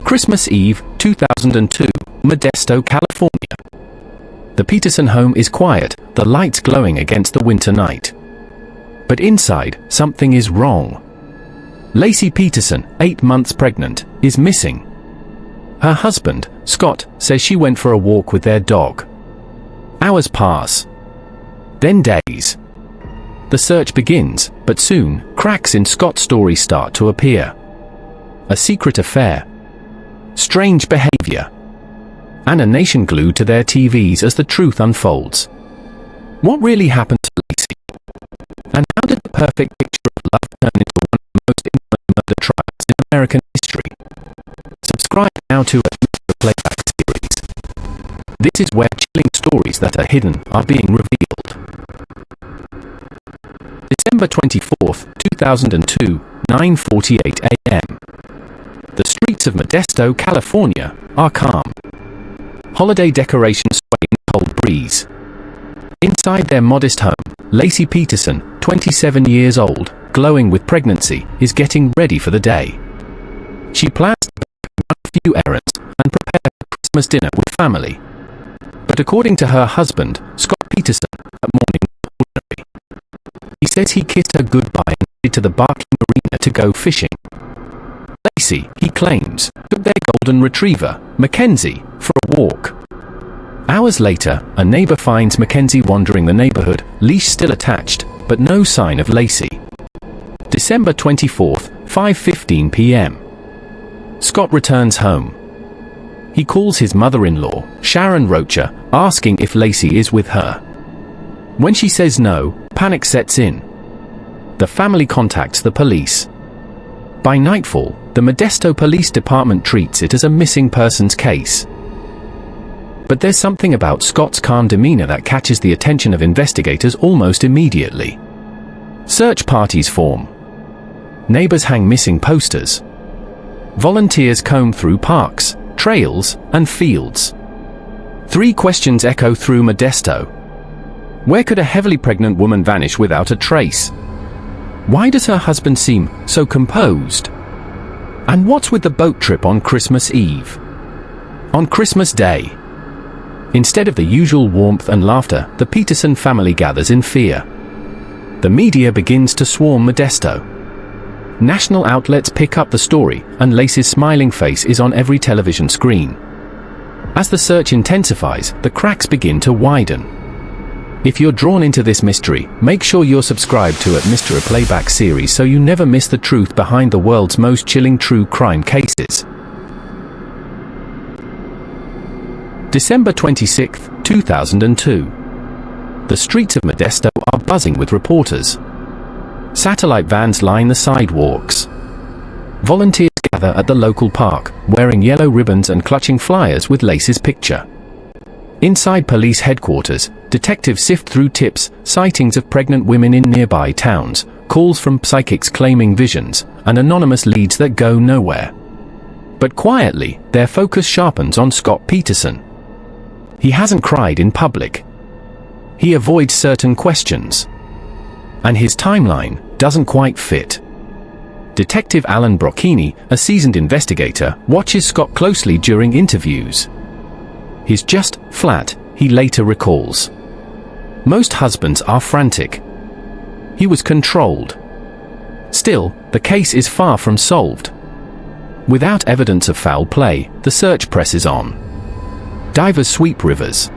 Christmas Eve, 2002, Modesto, California. The Peterson home is quiet, the lights glowing against the winter night. But inside, something is wrong. Laci Peterson, 8 months pregnant, is missing. Her husband, Scott, says she went for a walk with their dog. Hours pass. Then days. The search begins, but soon, cracks in Scott's story start to appear. A secret affair. Strange behavior. And a nation glued to their TVs as the truth unfolds. What really happened to Laci? And how did the perfect picture of love turn into one of the most infamous murder trials in American history? Subscribe now to MysteryPlaybacksSeries. This is where chilling stories that are hidden are being revealed. December 24th, 2002, 9:48 a.m. The streets of Modesto, California, are calm. Holiday decorations sway in the cold breeze. Inside their modest home, Laci Peterson, 27 years old, glowing with pregnancy, is getting ready for the day. She plans to run a few errands and prepare a Christmas dinner with family. But according to her husband, Scott Peterson, that morning was ordinary. He says he kissed her goodbye and headed to the Barking Marina to go fishing. Laci, he claims, took their golden retriever, Mackenzie, for a walk. Hours later, a neighbor finds Mackenzie wandering the neighborhood, leash still attached, but no sign of Laci. December 24th, 5:15 p.m. Scott returns home. He calls his mother-in-law, Sharon Rocha, asking if Laci is with her. When she says no, panic sets in. The family contacts the police. By nightfall, the Modesto Police Department treats it as a missing persons case. But there's something about Scott's calm demeanor that catches the attention of investigators almost immediately. Search parties form. Neighbors hang missing posters. Volunteers comb through parks, trails, and fields. 3 questions echo through Modesto. Where could a heavily pregnant woman vanish without a trace? Why does her husband seem so composed? And what's with the boat trip on Christmas Eve? On Christmas Day, instead of the usual warmth and laughter, the Peterson family gathers in fear. The media begins to swarm Modesto. National outlets pick up the story, and Laci's smiling face is on every television screen. As the search intensifies, the cracks begin to widen. If you're drawn into this mystery, make sure you're subscribed to MysteryPlaybacksSeries so you never miss the truth behind the world's most chilling true crime cases. December 26, 2002. The streets of Modesto are buzzing with reporters. Satellite vans line the sidewalks. Volunteers gather at the local park, wearing yellow ribbons and clutching flyers with Laci's picture. Inside police headquarters, detectives sift through tips, sightings of pregnant women in nearby towns, calls from psychics claiming visions, and anonymous leads that go nowhere. But quietly, their focus sharpens on Scott Peterson. He hasn't cried in public. He avoids certain questions. And his timeline doesn't quite fit. Detective Alan Brocchini, a seasoned investigator, watches Scott closely during interviews. He's just flat, he later recalls. Most husbands are frantic. He was controlled. Still, the case is far from solved. Without evidence of foul play, the search presses on. Divers sweep rivers.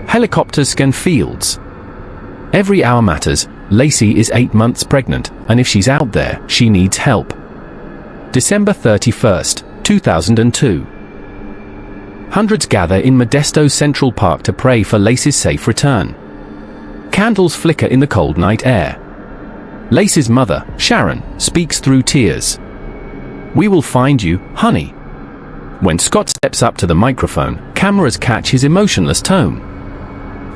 Helicopters scan fields. Every hour matters. Laci is 8 months pregnant, and if she's out there, she needs help. December 31st, 2002. Hundreds gather in Modesto's Central Park to pray for Laci's safe return. Candles flicker in the cold night air. Laci's mother, Sharon, speaks through tears. "We will find you, honey." When Scott steps up to the microphone, cameras catch his emotionless tone.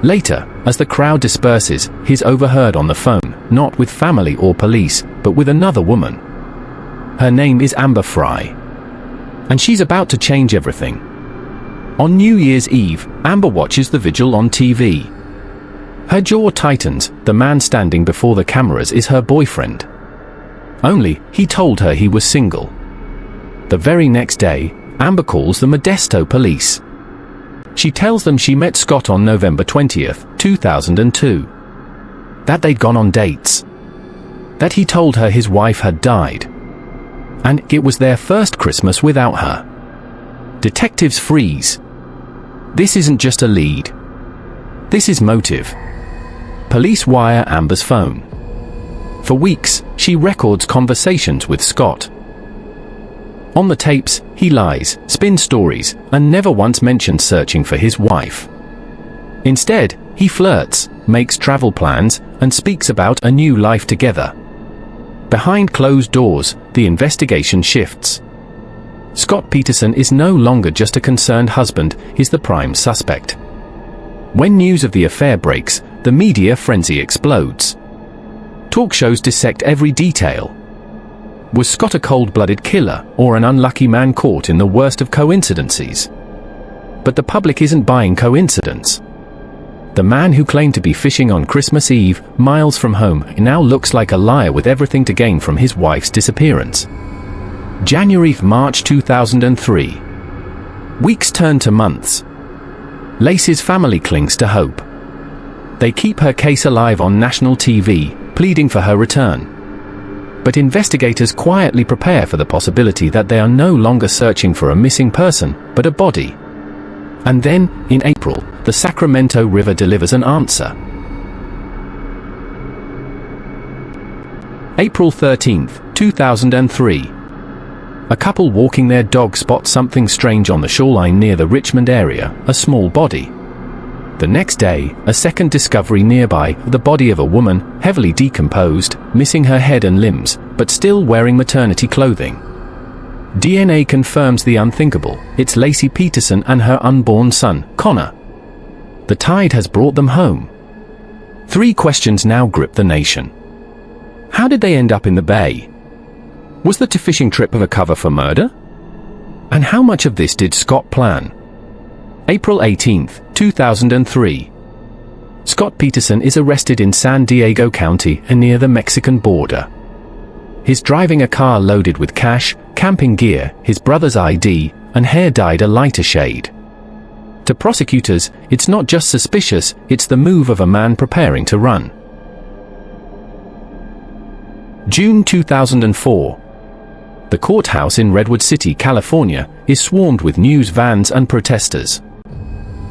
Later, as the crowd disperses, he's overheard on the phone, not with family or police, but with another woman. Her name is Amber Fry. And she's about to change everything. On New Year's Eve, Amber watches the vigil on TV. Her jaw tightens. The man standing before the cameras is her boyfriend. Only, he told her he was single. The very next day, Amber calls the Modesto police. She tells them she met Scott on November 20th, 2002. That they'd gone on dates. That he told her his wife had died. And it was their first Christmas without her. Detectives freeze. This isn't just a lead. This is motive. Police wire Amber's phone. For weeks, she records conversations with Scott. On the tapes, he lies, spins stories, and never once mentions searching for his wife. Instead, he flirts, makes travel plans, and speaks about a new life together. Behind closed doors, the investigation shifts. Scott Peterson is no longer just a concerned husband, he's the prime suspect. When news of the affair breaks, the media frenzy explodes. Talk shows dissect every detail. Was Scott a cold-blooded killer, or an unlucky man caught in the worst of coincidences? But the public isn't buying coincidence. The man who claimed to be fishing on Christmas Eve, miles from home, now looks like a liar with everything to gain from his wife's disappearance. January-March 2003. Weeks turn to months. Laci's family clings to hope. They keep her case alive on national TV, pleading for her return. But investigators quietly prepare for the possibility that they are no longer searching for a missing person, but a body. And then, in April, the Sacramento River delivers an answer. April 13th, 2003. A couple walking their dog spots something strange on the shoreline near the Richmond area, a small body. The next day, a second discovery nearby, the body of a woman, heavily decomposed, missing her head and limbs, but still wearing maternity clothing. DNA confirms the unthinkable, it's Laci Peterson and her unborn son, Connor. The tide has brought them home. 3 questions now grip the nation. How did they end up in the bay? Was the fishing trip of a cover for murder? And how much of this did Scott plan? April 18th, 2003. Scott Peterson is arrested in San Diego County and near the Mexican border. He's driving a car loaded with cash, camping gear, his brother's ID, and hair dyed a lighter shade. To prosecutors, it's not just suspicious, it's the move of a man preparing to run. June 2004. The courthouse in Redwood City, California, is swarmed with news vans and protesters.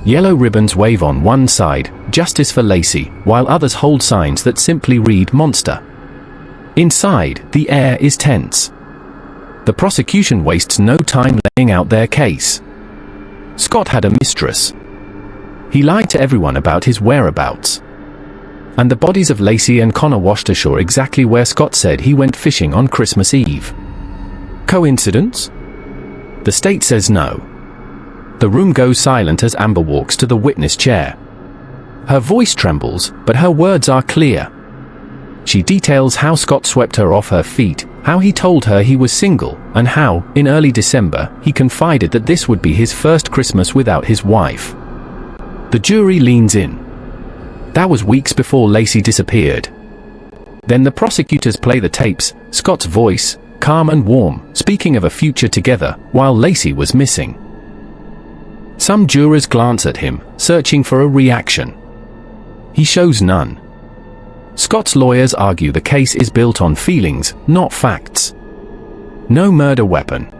Yellow ribbons wave on one side, justice for Laci, while others hold signs that simply read monster. Inside, the air is tense. The prosecution wastes no time laying out their case. Scott had a mistress. He lied to everyone about his whereabouts. And the bodies of Laci and Connor washed ashore exactly where Scott said he went fishing on Christmas Eve. Coincidence? The state says no. The room goes silent as Amber walks to the witness chair. Her voice trembles, but her words are clear. She details how Scott swept her off her feet, how he told her he was single, and how, in early December, he confided that this would be his first Christmas without his wife. The jury leans in. That was weeks before Laci disappeared. Then the prosecutors play the tapes, Scott's voice, calm and warm, speaking of a future together, while Laci was missing. Some jurors glance at him, searching for a reaction. He shows none. Scott's lawyers argue the case is built on feelings, not facts. No murder weapon.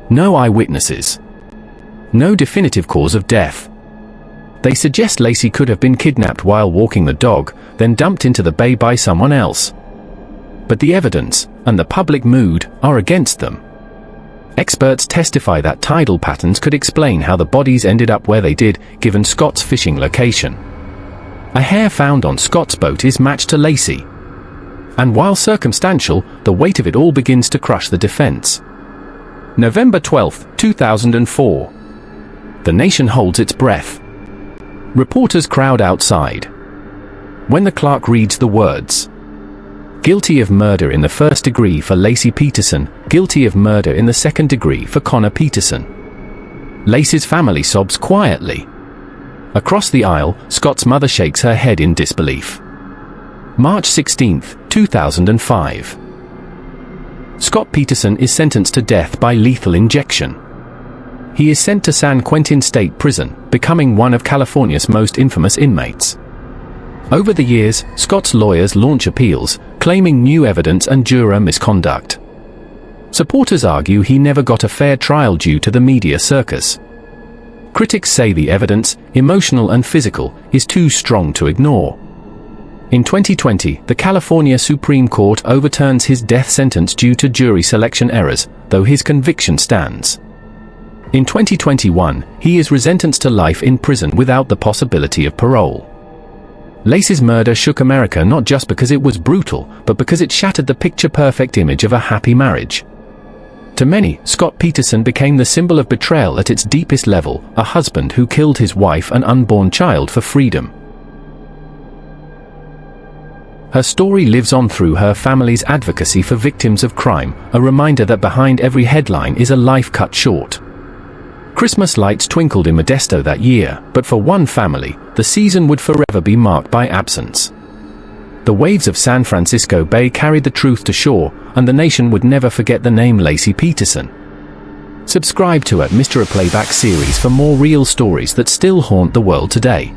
No eyewitnesses. No definitive cause of death. They suggest Laci could have been kidnapped while walking the dog, then dumped into the bay by someone else. But the evidence, and the public mood, are against them. Experts testify that tidal patterns could explain how the bodies ended up where they did, given Scott's fishing location. A hair found on Scott's boat is matched to Laci. And while circumstantial, the weight of it all begins to crush the defense. November 12, 2004. The nation holds its breath. Reporters crowd outside. When the clerk reads the words, "Guilty of murder in the first degree for Laci Peterson, guilty of murder in the second degree for Connor Peterson," Laci's family sobs quietly. Across the aisle, Scott's mother shakes her head in disbelief. March 16, 2005. Scott Peterson is sentenced to death by lethal injection. he is sent to San Quentin State Prison, becoming one of California's most infamous inmates. Over the years, Scott's lawyers launch appeals, claiming new evidence and juror misconduct. Supporters argue he never got a fair trial due to the media circus. Critics say the evidence, emotional and physical, is too strong to ignore. In 2020, the California Supreme Court overturns his death sentence due to jury selection errors, though his conviction stands. In 2021, he is sentenced to life in prison without the possibility of parole. Laci's murder shook America not just because it was brutal, but because it shattered the picture-perfect image of a happy marriage. To many, Scott Peterson became the symbol of betrayal at its deepest level, a husband who killed his wife and unborn child for freedom. Her story lives on through her family's advocacy for victims of crime, a reminder that behind every headline is a life cut short. Christmas lights twinkled in Modesto that year, but for one family, the season would forever be marked by absence. The waves of San Francisco Bay carried the truth to shore, and the nation would never forget the name Laci Peterson. Subscribe to @MysteryPlaybacksSeries for more real stories that still haunt the world today.